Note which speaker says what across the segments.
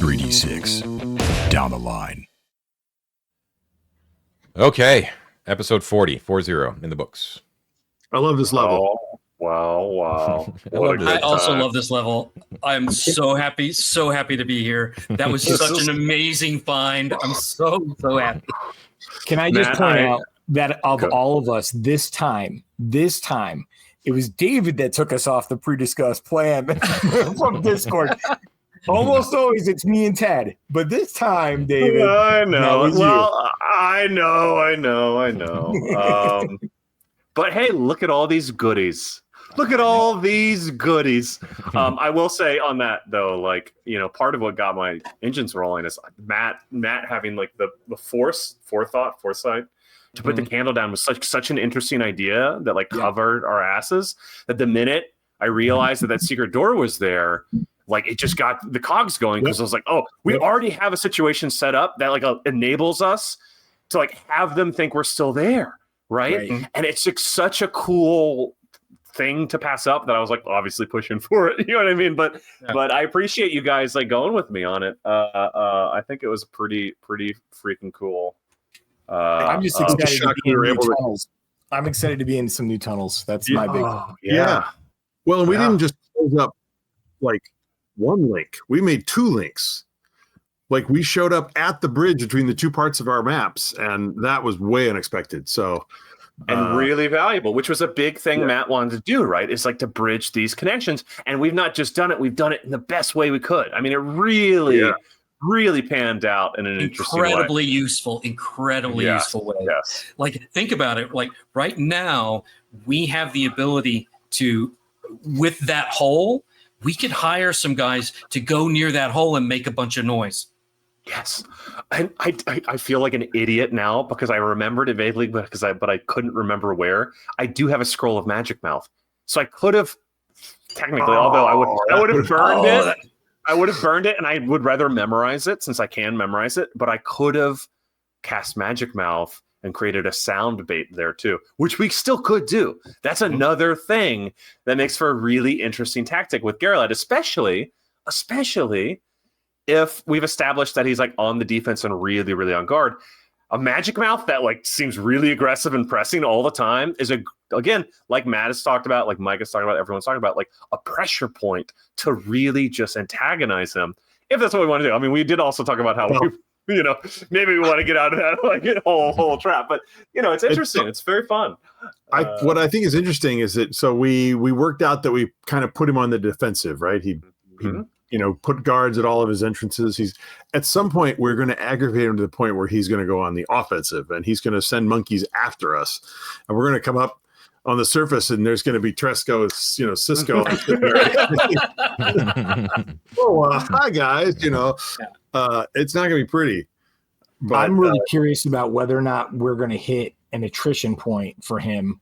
Speaker 1: 3d6 down the line.
Speaker 2: Okay, episode 40 in the books.
Speaker 3: I love this level.
Speaker 4: Oh, wow.
Speaker 5: I also love this level. I'm so happy to be here. That was such an amazing find. I'm so happy.
Speaker 6: Can I just point out that of all of us this time, it was David that took us off the pre-discussed plan from Discord. Almost always it's me and Ted, but this time, David,
Speaker 4: I know. Well, I know. But hey, look at all these goodies. I will say on that though, like, you know, part of what got my engines rolling is Matt having like the foresight to put the candle down was such an interesting idea that like covered our asses that the minute I realized that secret door was there, like it just got the cogs going because I was like, oh, we already have a situation set up that like enables us to like have them think we're still there, right? And it's like such a cool thing to pass up that I was like obviously pushing for it. You know what I mean? But I appreciate you guys like going with me on it. I think it was pretty freaking cool.
Speaker 6: I'm just excited to be in new tunnels. I'm excited to be in some new tunnels. That's my big
Speaker 3: yeah. Well, and we didn't just close up like one link. We made two links. Like we showed up at the bridge between the two parts of our maps, and that was way unexpected. So
Speaker 4: and really valuable, which was a big thing Matt wanted to do, right? It's like to bridge these connections. And we've not just done it, we've done it in the best way we could. I mean, it really panned out in an
Speaker 5: incredibly useful way.
Speaker 4: Yes.
Speaker 5: Like, think about it. Like right now, we have the ability to, with that hole, we could hire some guys to go near that hole and make a bunch of noise.
Speaker 4: Yes. And I feel like an idiot now because I remembered it vaguely, but I couldn't remember where. I do have a scroll of magic mouth. So I could have technically, although I would have burned it. I would have burned it, and I would rather memorize it since I can memorize it, but I could have cast magic mouth and created a sound bait there too, which we still could do. That's another thing that makes for a really interesting tactic with Geralt, especially if we've established that he's like on the defense and really, really on guard. A magic mouth that like seems really aggressive and pressing all the time is again, like Matt has talked about, like Mike has talked about, everyone's talking about, like a pressure point to really just antagonize him. If that's what we want to do. I mean, we did also talk about how maybe we want to get out of that like whole trap, but it's interesting. It's very fun.
Speaker 3: What I think is interesting is that we worked out that we kind of put him on the defensive, right? He put guards at all of his entrances. He's at some point we're going to aggravate him to the point where he's going to go on the offensive and he's going to send monkeys after us, and we're going to come up on the surface and there's going to be Tresco, Cisco. Hi guys. It's not going to be pretty. But
Speaker 6: I'm really curious about whether or not we're going to hit an attrition point for him,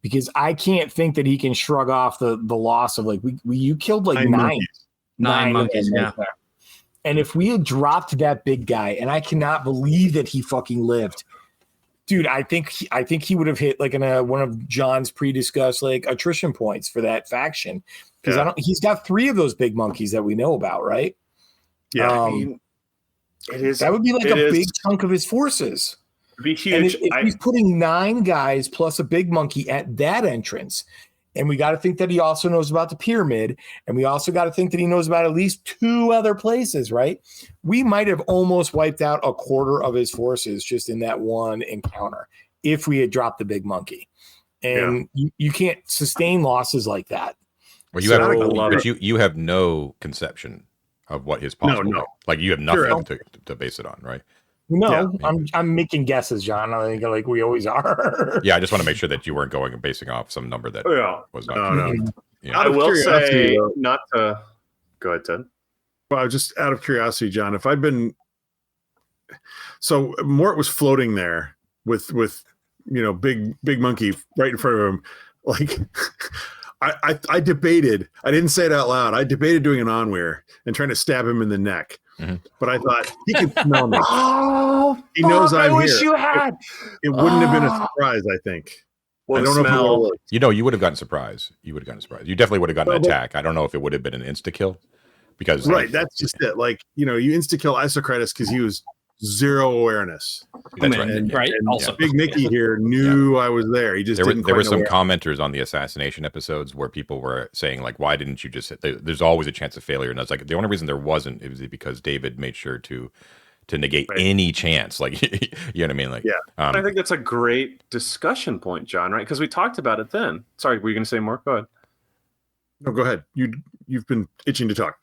Speaker 6: because I can't think that he can shrug off the loss of like you killed like nine monkeys, yeah. And if we had dropped that big guy, and I cannot believe that he fucking lived, dude, I think he would have hit like in one of John's pre-discussed like attrition points for that faction, because he's got 3 of those big monkeys that we know about, right?
Speaker 4: Yeah,
Speaker 6: that would be like a big chunk of his forces.
Speaker 4: It'd be huge.
Speaker 6: And if he's putting 9 guys plus a big monkey at that entrance. And we got to think that he also knows about the pyramid. And we also got to think that he knows about at least 2 other places, right? We might have almost wiped out a quarter of his forces just in that one encounter if we had dropped the big monkey. And you can't sustain losses like that.
Speaker 2: Well, you have no conception of what his possible. No. Like you have nothing to base it on, right?
Speaker 6: No, I'm making guesses, John. I think like we always are.
Speaker 2: Yeah, I just want to make sure that you weren't going and basing off some number that was not.
Speaker 3: No.
Speaker 4: I will say, not to go ahead, Ted.
Speaker 3: Well, just out of curiosity, John, if I'd been Mort was floating there with big monkey right in front of him, like. I debated. I didn't say it out loud. I debated doing an onweir and trying to stab him in the neck. Mm-hmm. But I thought he could smell me. He knows I'm here. I wish
Speaker 4: you had.
Speaker 3: It wouldn't have been a surprise, I think.
Speaker 4: Well,
Speaker 3: I don't know if
Speaker 2: you would have gotten surprise. You would have gotten surprise. You definitely would have gotten an attack. I don't know if it would have been an insta kill, because
Speaker 3: that's just it. Like, you insta kill Isocrates because he was zero awareness.
Speaker 2: That's right.
Speaker 3: And
Speaker 5: Also,
Speaker 3: Big Nicky here knew I was there. He just
Speaker 2: there were some commenters on the assassination episodes where people were saying like, why didn't you just there's always a chance of failure, and I was like, the only reason there wasn't, it was because David made sure to negate any chance, like you know what I mean, like
Speaker 4: I think that's a great discussion point, John, right? Because we talked about it then. Sorry, were you going to say more? Go ahead.
Speaker 3: No, go ahead. You've been itching to talk.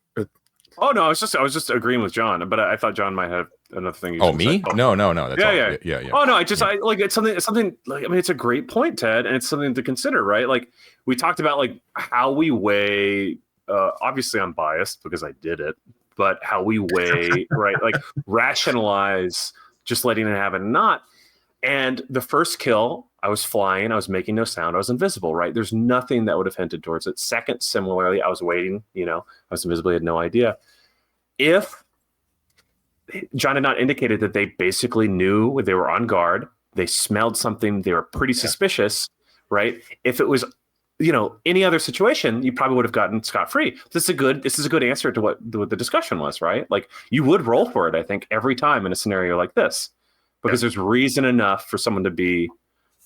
Speaker 4: Oh no, I was just agreeing with John, but I thought John might have another thing.
Speaker 2: Oh, me?
Speaker 4: Say.
Speaker 2: No. That's
Speaker 4: yeah. Oh no, I like it's something like, I mean, it's a great point, Ted, and it's something to consider, right? Like we talked about like how we weigh. Obviously, I'm biased because I did it, but how we weigh, right? Like rationalize just letting it happen, and not. And the first kill, I was flying, I was making no sound, I was invisible, right? There's nothing that would have hinted towards it. Second, similarly, I was waiting, I was invisible, I had no idea. If John had not indicated that they basically knew they were on guard, they smelled something, they were pretty suspicious, right? If it was, any other situation, you probably would have gotten scot-free. This is a good answer to what the discussion was, right? Like you would roll for it, I think, every time in a scenario like this. Because there's reason enough for someone to be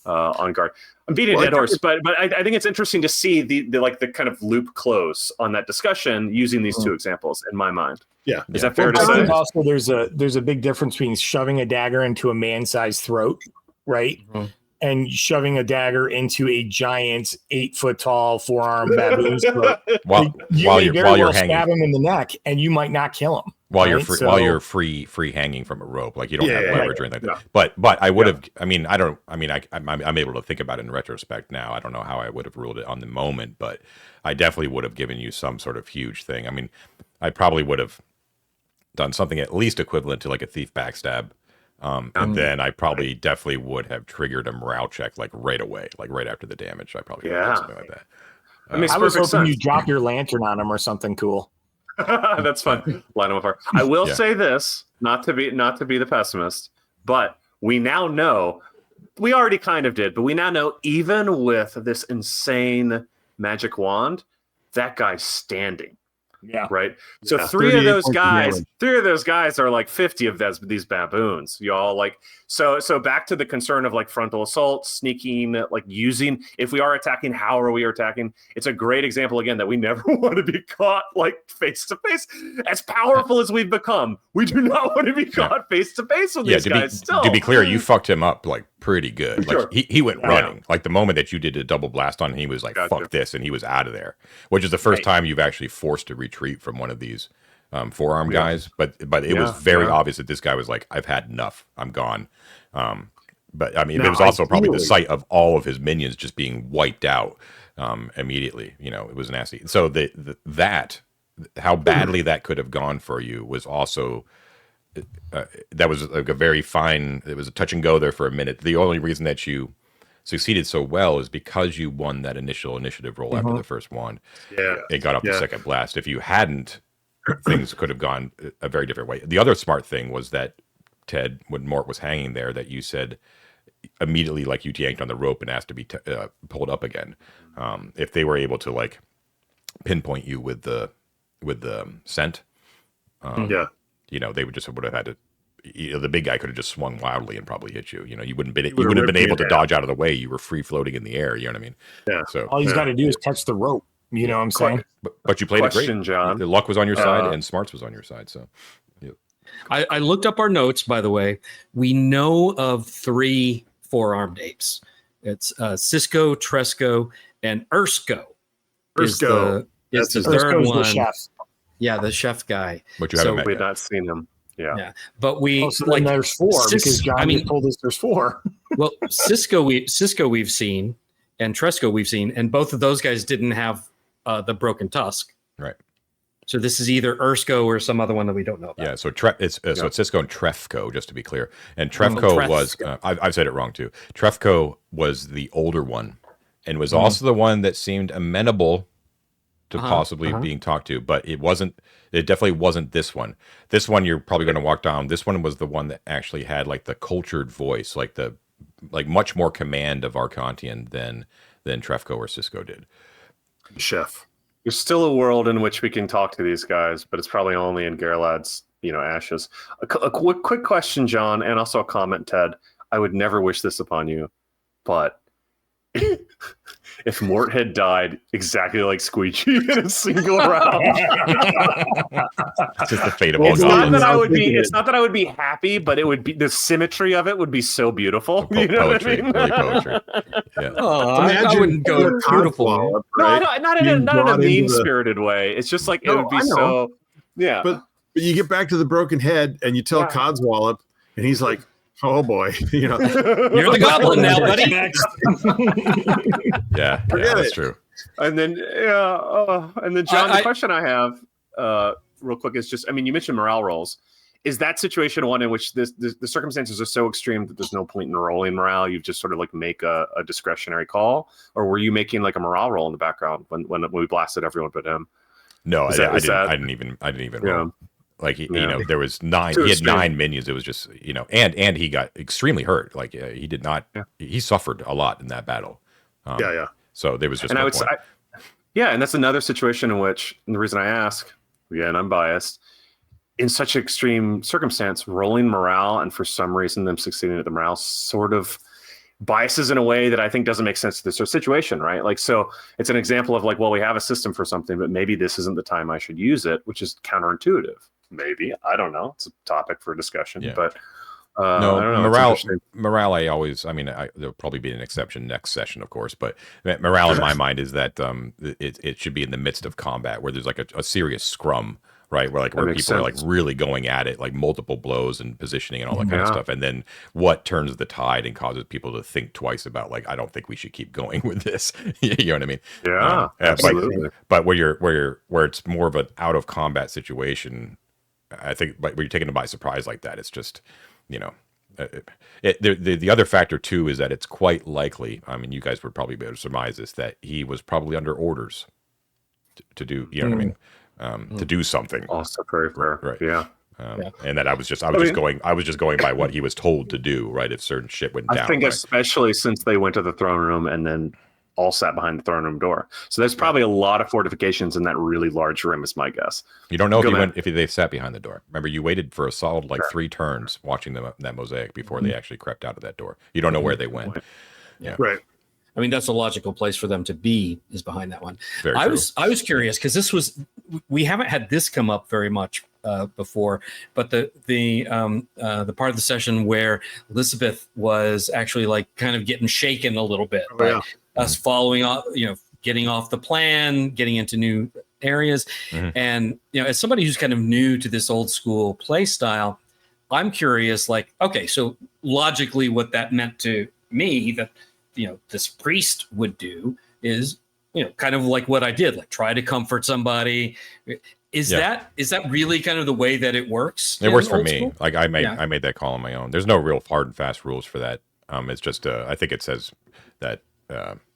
Speaker 4: on guard. I'm beating a dead horse, but I think it's interesting to see the kind of loop close on that discussion using these two examples in my mind.
Speaker 3: Yeah,
Speaker 4: is that fair to
Speaker 6: I
Speaker 4: say?
Speaker 6: think also there's a big difference between shoving a dagger into a man-sized throat, right, and shoving a dagger into a giant 8-foot-tall 4-armed baboon's throat.
Speaker 2: while you're hanging,
Speaker 6: stab him in the neck, and you might not kill him.
Speaker 2: While you're free hanging from a rope, like you don't have leverage or anything like that. But I would have. I mean, I'm able to think about it in retrospect now. I don't know how I would have ruled it on the moment, but I definitely would have given you some sort of huge thing. I mean, I probably would have done something at least equivalent to like a thief backstab, and then I probably definitely would have triggered a morale check like right away, like right after the damage. I probably would have done something like that.
Speaker 6: I was hoping you drop your lantern on him or something cool.
Speaker 4: That's fun. Line them apart. I will say this, not to be the pessimist, but we now know, we already kind of did, but we now know even with this insane magic wand, that guy's standing.
Speaker 6: Yeah.
Speaker 4: Right. So three of those guys are like 50 of these baboons, y'all. Like, so back to the concern of like frontal assault, sneaking, like using, if we are attacking, how are we attacking? It's a great example again that we never want to be caught like face to face. As powerful as we've become, we do not want to be caught face to face with these guys. To
Speaker 2: be clear, you fucked him up like pretty good.
Speaker 4: Sure.
Speaker 2: Like he went running. Like the moment that you did a double blast on him, he was like, fuck this, and he was out of there. Which is the first time you've actually forced a retreat from one of these forearm guys. But it was very obvious that this guy was like, I've had enough. I'm gone. But I mean, it was also probably the sight of all of his minions just being wiped out immediately. It was nasty. So that how badly that could have gone for you was also that was like a very fine. It was a touch and go there for a minute. The only reason that you succeeded so well is because you won that initial initiative roll after the first wand. Yeah, it got off the second blast. If you hadn't, things could have gone a very different way. The other smart thing was that Ted, when Mort was hanging there, that you said immediately, like you yanked on the rope and asked to be pulled up again. If they were able to like pinpoint you with the scent, they would have had to. The big guy could have just swung wildly and probably hit you. You wouldn't have been able to dodge out of the way. You were free floating in the air. You know what I mean? Yeah. So
Speaker 6: all he's got to do is touch the rope. You know what I'm saying?
Speaker 2: But you played it great,
Speaker 4: John.
Speaker 2: The luck was on your side and smarts was on your side. So,
Speaker 5: I looked up our notes. By the way, we know of 3 4-armed apes. It's Cisco, Tresco, and Ersko.
Speaker 3: Ersko.
Speaker 5: Is the third one.
Speaker 6: The chef.
Speaker 5: Yeah, the chef guy.
Speaker 2: But you haven't met
Speaker 4: we've
Speaker 2: yet.
Speaker 4: not seen him. Yeah.
Speaker 5: But we
Speaker 6: like there's 4 because John told us there's 4.
Speaker 5: Well, Cisco we've seen, and Tresco we've seen, and both of those guys didn't have the broken tusk.
Speaker 2: Right.
Speaker 5: So this is either Ersko or some other one that we don't know about.
Speaker 2: Yeah, so it's Cisco and Trefco, just to be clear. And Trefco was I've said it wrong too. Trefco was the older one, and was also the one that seemed amenable to possibly being talked to, but it wasn't. It definitely wasn't this one. This one you're probably going to walk down. This one was the one that actually had like the cultured voice, like much more command of Arcantian than Trefco or Cisco did.
Speaker 3: Chef.
Speaker 4: There's still a world in which we can talk to these guys, but it's probably only in Gerlad's, ashes. A quick question, John, and also a comment, Ted. I would never wish this upon you, but if Mort had died exactly like Squeegee in a single round,
Speaker 2: It's just the fate of all
Speaker 4: it's not
Speaker 2: goblins.
Speaker 4: that I would be. It's not that I would be happy, but it would be the symmetry of it would be so beautiful. You know
Speaker 2: Poetry,
Speaker 4: what I mean?
Speaker 2: really poetry. Yeah.
Speaker 5: Oh, I wouldn't go beautiful.
Speaker 4: No, not in a
Speaker 3: brought into
Speaker 4: mean-spirited way. It's just like it would be so. Yeah,
Speaker 3: But you get back to the broken head, and you tell Codswallop, and he's like, "Oh boy,
Speaker 5: You're the goblin now, buddy."
Speaker 2: Yeah, that's true.
Speaker 4: And then John, the question I have, real quick, is just, I mean, you mentioned morale rolls. Is that situation one in which the circumstances are so extreme that there's no point in rolling morale? You just sort of like make a discretionary call, or were you making like a morale roll in the background when we blasted everyone but him?
Speaker 2: No, I didn't even roll. Like there was 9. He had 9 minions. It was just and he got extremely hurt. Like he did not. Yeah. He suffered a lot in that battle. So there was just. And I would say,
Speaker 4: and that's another situation in which, and the reason I ask, again, I'm biased. In such extreme circumstance, rolling morale and for some reason them succeeding at the morale sort of biases in a way that I think doesn't make sense to this situation, right? Like, so it's an example of like, well, we have a system for something, but maybe this isn't the time I should use it, which is counterintuitive. Maybe, I don't know. It's a topic for discussion, but
Speaker 2: no,
Speaker 4: I don't know.
Speaker 2: Morale. There'll probably be an exception next session, of course, but morale in my mind is that it should be in the midst of combat where there's like a serious scrum. Right, where people are like really going at it, like multiple blows and positioning and all that kind of stuff, and then what turns the tide and causes people to think twice about like, I don't think we should keep going with this. You know what I mean?
Speaker 4: Yeah, absolutely.
Speaker 2: But where it's more of an out of combat situation, I think, when you're taken by surprise like that, it's just the other factor too is that it's quite likely. I mean, you guys would probably be able to surmise this, that he was probably under orders to do. You know what I mean? To do something.
Speaker 4: Also very fair.
Speaker 2: Right.
Speaker 4: Yeah.
Speaker 2: And that I was just going by what he was told to do, right? If certain shit went down.
Speaker 4: I think especially since they went to the throne room and then all sat behind the throne room door. So there's probably a lot of fortifications in that really large room, is my guess.
Speaker 2: You don't know if they sat behind the door. Remember, you waited for a solid 3 turns watching them that mosaic before they actually crept out of that door. You don't know where they went.
Speaker 5: Yeah.
Speaker 3: Right.
Speaker 5: I mean, that's a logical place for them to be, is behind that one.
Speaker 2: Very
Speaker 5: I
Speaker 2: true.
Speaker 5: was curious because we haven't had this come up very much before, but the part of the session where Elizabeth was actually like kind of getting shaken a little bit by us following off, getting off the plan, getting into new areas, and as somebody who's kind of new to this old school play style, I'm curious, like, okay, so logically, what that meant to me that this priest would do is, kind of like what I did, like try to comfort somebody. Is that really kind of the way that it works?
Speaker 2: It works for me. School? Like I made that call on my own. There's no real hard and fast rules for that. It's just I think it says that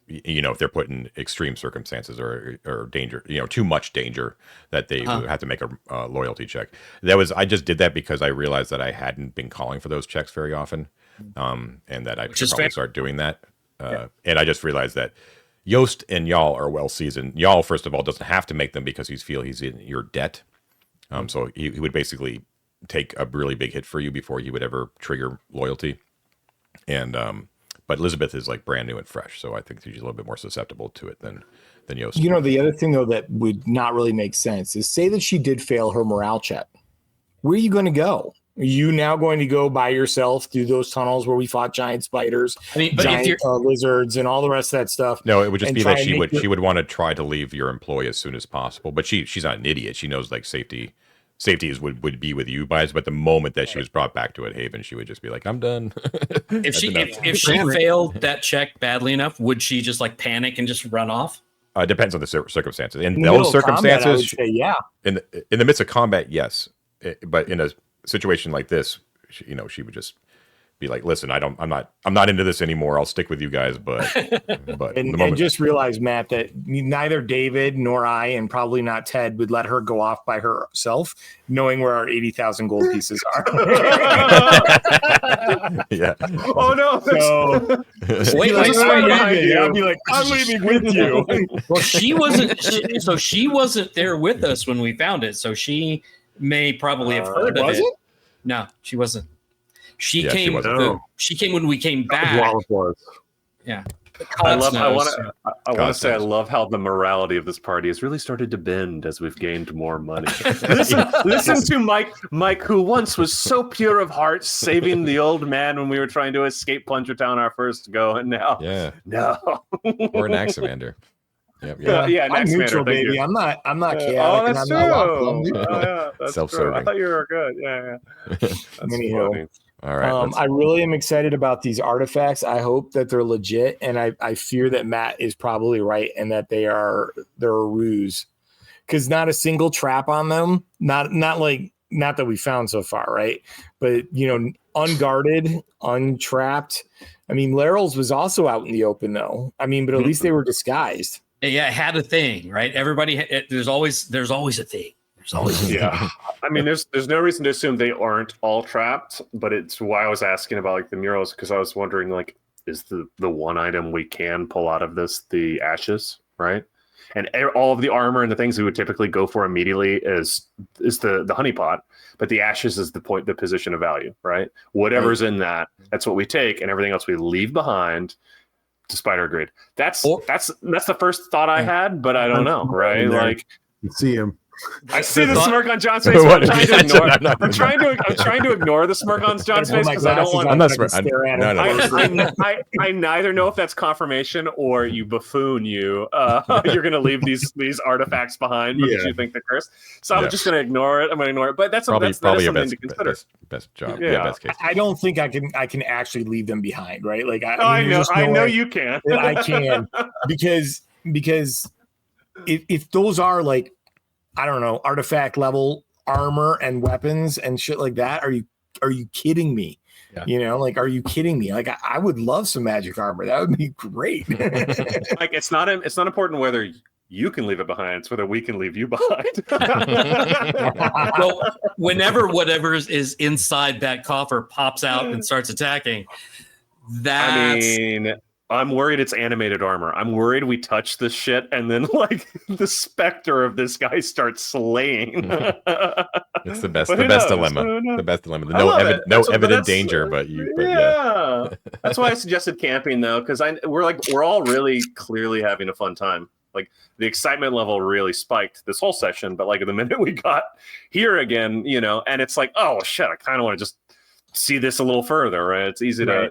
Speaker 2: if they're put in extreme circumstances or danger, too much danger, that they have to make a loyalty check. I just did that because I realized that I hadn't been calling for those checks very often, and that I should probably start doing that. And I just realized that Yost and y'all are well seasoned. Y'all, first of all, doesn't have to make them because he's in your debt. So he would basically take a really big hit for you before he would ever trigger loyalty. And but Elizabeth is like brand new and fresh, so I think she's a little bit more susceptible to it than Yost.
Speaker 6: The other thing though that would not really make sense is, say that she did fail her morale check. Where are you going to go? Are you now going to go by yourself through those tunnels where we fought giant spiders, giant lizards, and all the rest of that stuff?
Speaker 2: No, it would just be that she would want to try to leave your employee as soon as possible. But she's not an idiot. She knows like safety would be with you guys. But the moment that she was brought back to Haven, she would just be like, I'm done.
Speaker 5: If she failed that check badly enough, would she just like panic and just run off?
Speaker 2: Depends on the circumstances. In those circumstances,
Speaker 6: combat, I would say, yeah.
Speaker 2: In the midst of combat, yes. But in a situation like this, she would just be like, listen, I'm not into this anymore. I'll stick with you guys, but
Speaker 6: and just realize, Matt, that neither David nor I, and probably not Ted, would let her go off by herself, knowing where our 80,000 gold pieces are.
Speaker 2: Yeah.
Speaker 4: Oh no.
Speaker 6: So
Speaker 5: Wait,
Speaker 6: like,
Speaker 4: I'll
Speaker 6: be like, I'm leaving with you.
Speaker 5: well, she wasn't there with us when we found it, so she may probably have heard of it. No, she wasn't. She came when we came back. Yeah.
Speaker 4: I want to say I love how the morality of this party has really started to bend as we've gained more money. listen to Mike, who once was so pure of heart, saving the old man when we were trying to escape Plunger Town our first go, and now, no,
Speaker 2: or an Axamander. Yep,
Speaker 6: I'm neutral, baby.
Speaker 4: You.
Speaker 6: I'm not chaotic.
Speaker 4: Oh, that's true. That's
Speaker 2: self-serving.
Speaker 4: true. I thought you were good. Yeah. That's funny.
Speaker 2: All right.
Speaker 6: I really am excited about these artifacts. I hope that they're legit, and I fear that Matt is probably right and that they're a ruse, because not a single trap on them. Not that we found so far, right? But unguarded, untrapped. I mean, Larrel's was also out in the open, though. I mean, but at least they were disguised.
Speaker 5: Yeah, it had a thing, right? Everybody, there's always a thing. There's always a thing.
Speaker 4: Yeah. I mean, there's no reason to assume they aren't all trapped, but it's why I was asking about like the murals, because I was wondering, like, is the one item we can pull out of this the ashes, right? And all of the armor and the things we would typically go for immediately is the honeypot, but the ashes is the position of value, right? Whatever's in that's what we take, and everything else we leave behind to spider grade. That's the first thought I had, but I don't know, right? Like,
Speaker 3: you see him.
Speaker 4: I see the smirk on John's face. I'm trying to ignore the smirk on John's face because I don't want.
Speaker 2: I'm not smirking. No.
Speaker 4: I neither know if that's confirmation or you buffoon. You're going to leave these artifacts behind because you think they're cursed. So I'm just going to ignore it. I'm going to ignore it. But that's
Speaker 2: probably
Speaker 4: something to consider.
Speaker 2: Best job.
Speaker 4: Yeah.
Speaker 2: Best case.
Speaker 6: I don't think I can actually leave them behind, right? Like
Speaker 4: I know you can.
Speaker 6: I can because if those are like, I don't know, artifact level armor and weapons and shit like that, are you kidding me? Yeah. Like, are you kidding me? Like, I would love some magic armor. That would be great.
Speaker 4: Like, it's not important whether you can leave it behind, it's whether we can leave you behind.
Speaker 5: Well, whenever whatever is inside that coffer pops out and starts attacking,
Speaker 4: I'm worried it's animated armor. I'm worried we touch this shit and then like the specter of this guy starts slaying.
Speaker 2: It's the best dilemma. The best dilemma. No evident danger, but yeah.
Speaker 4: That's why I suggested camping though, because we're all really clearly having a fun time. Like the excitement level really spiked this whole session, but like the minute we got here again, and it's like, oh shit, I kind of want to just see this a little further, right? It's easy to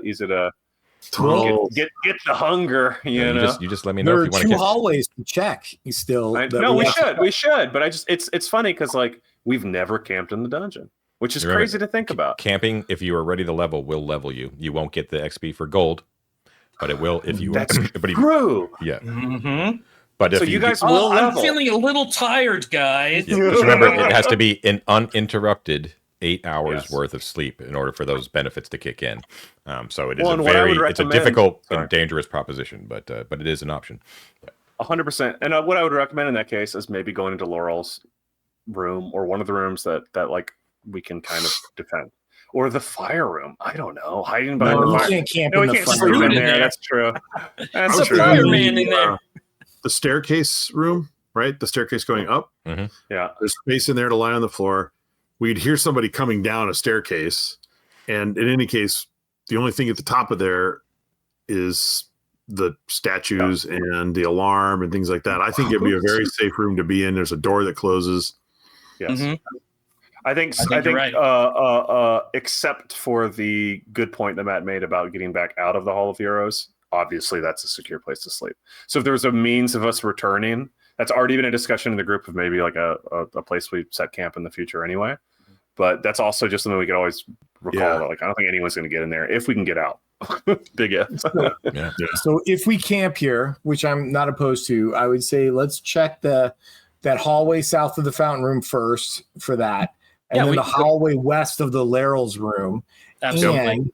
Speaker 4: get the hunger,
Speaker 2: You just let me know
Speaker 6: there
Speaker 2: if you want
Speaker 6: to.
Speaker 2: to.
Speaker 6: Two hallways to check.
Speaker 4: We should. But it's funny because like we've never camped in the dungeon, which is crazy to think about.
Speaker 2: Camping, if you are ready to level, will level you. You won't get the XP for gold, but it will if you.
Speaker 4: That's true.
Speaker 2: Yeah.
Speaker 5: Mm-hmm.
Speaker 2: But if
Speaker 4: you guys will level.
Speaker 5: I'm feeling a little tired, guys.
Speaker 2: Yeah, just remember, it has to be an uninterrupted 8 hours worth of sleep in order for those benefits to kick in. So it is it's a difficult and dangerous proposition, but it is an option.
Speaker 4: 100%. And what I would recommend in that case is maybe going into Laurel's room or one of the rooms that like we can kind of defend, or the fire room. I don't know, hiding behind the fire.
Speaker 6: We can't camp
Speaker 4: we can't sleep in there. That's true.
Speaker 5: That's a fireman in there.
Speaker 3: The staircase room, right? The staircase going up.
Speaker 2: Mm-hmm.
Speaker 4: Yeah,
Speaker 3: there's space in there to lie on the floor. We'd hear somebody coming down a staircase, and in any case, the only thing at the top of there is the statues and the alarm and things like that. I think it'd be a very safe room to be in. There's a door that closes.
Speaker 4: Yes.
Speaker 5: Mm-hmm.
Speaker 4: I think
Speaker 5: right.
Speaker 4: Except for the good point that Matt made about getting back out of the Hall of Heroes, obviously that's a secure place to sleep. So if there's a means of us returning, that's already been a discussion in the group of maybe like a place we set camp in the future anyway. But that's also just something we could always recall that, like, I don't think anyone's going to get in there if we can get out. Big if.
Speaker 2: Yeah.
Speaker 6: So if we camp here, which I'm not opposed to, I would say let's check that hallway south of the fountain room first for that. And then the hallway west of the Laurel's room.
Speaker 5: Absolutely.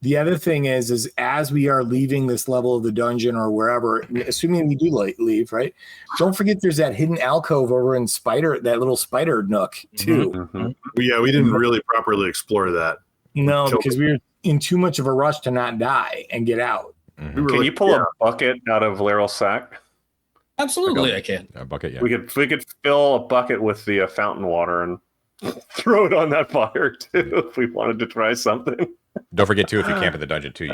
Speaker 6: The other thing is as we are leaving this level of the dungeon or wherever, assuming we do leave, right? Don't forget there's that hidden alcove over in that little spider nook too.
Speaker 4: Mm-hmm.
Speaker 3: Yeah, we didn't really properly explore that.
Speaker 6: No, because we were in too much of a rush to not die and get out.
Speaker 2: Mm-hmm.
Speaker 4: Can you pull a bucket out of Leryl's sack?
Speaker 5: Absolutely, I can.
Speaker 2: A bucket, yeah.
Speaker 4: We could fill a bucket with the fountain water and throw it on that fire too if we wanted to try something.
Speaker 2: Don't forget too, if you camp in the dungeon too,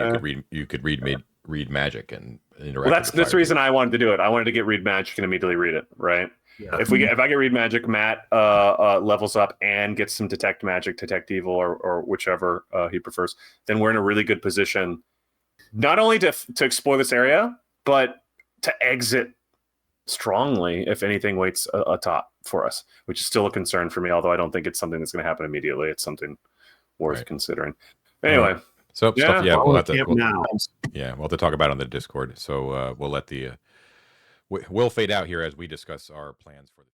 Speaker 2: you could read magic and interact.
Speaker 4: Well, that's the reason I wanted to do it. I wanted to get read magic and immediately read it. Right. Yeah. If I get read magic, Matt levels up and gets some detect magic, detect evil, or whichever he prefers. Then we're in a really good position, not only to explore this area, but to exit strongly if anything waits atop for us, which is still a concern for me. Although I don't think it's something that's going to happen immediately. It's something worth considering. Anyway,
Speaker 2: so
Speaker 4: yeah,
Speaker 2: stuff, we'll have to talk about it on the Discord. So we'll let we'll fade out here as we discuss our plans for the